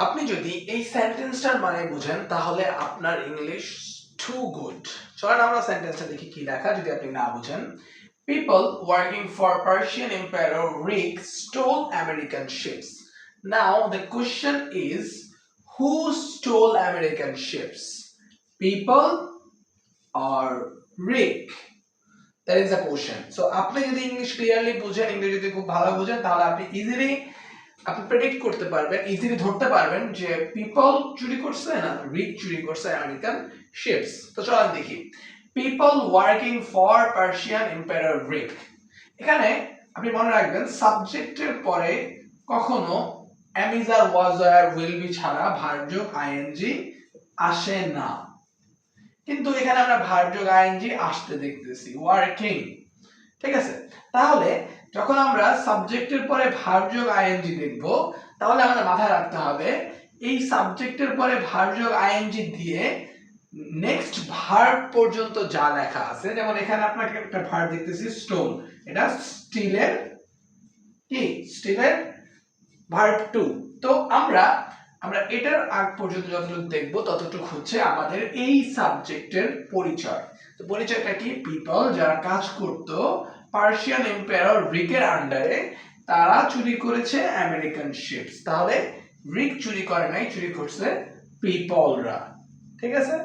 আপনি যদি এই সেন্টেন্সটার মানে বুঝেন তাহলে আপনার ইংলিশ টু গুড। চলেন আমরা সেন্টেন্সটা দেখি কি লেখা যদি আপনি না বুঝেন। People working for Persian Emperor Rick stole American ships. Now the question is, who stole American ships? People or Rick? That is the question. So আপনি যদি ইংলিশ ক্লিয়ারলি বুঝেন, ইংলিশ যদি খুব ভালো বুঝেন, তাহলে আপনি ইজিলি প্রেডিক্ট করতে পারবেন, ইজিলি ধরতে পারবেন যে পিপল চুরি করছে না রিক চুরি করছে আমেরিকান শিপস। তো চলেন দেখি। People working for Persian empire রিক, এখানে আপনি মনে রাখবেন সাবজেক্টের পরে কখনো অ্যাম আর ওয়াজ আর উইল বি ছাড়া ভার্বযোগ আইএনজি আসে না, কিন্তু এখানে আমরা ভার্বযোগ আইএনজি আসতে দেখতেছি ওয়ার্কিং। ঠিক আছে, তাহলে যখন আমরা সাবজেক্টের পরে ভার্বযোগ আইএনজি দেখব তাহলে আমাদের মাথায় রাখতে হবে এই সাবজেক্টের পরে ভার্বযোগ আইএনজি দিয়ে নেক্সট ভার্ব পর্যন্ত যা লেখা আছে, যেমন এখানে আপনাকে একটা ভার্ব দেখতেছি স্টোল, এটা স্টিলের কি স্টিলের ভার্ব টু। তো আমরা এটার আগ পর্যন্ত যতটুকু দেখব ততটুকু হচ্ছে আমাদের এই সাবজেক্টের পরিচয়। তো পরিচয়টা কি? পিপল যারা কাজ করত পার্সিয়ান এম্পায়ার রিকের আন্ডারে, তারা চুরি করেছে আমেরিকান শিপস। তাহলে রিক চুরি করে নাই, চুরি করছে পিপলরা। ঠিক আছে।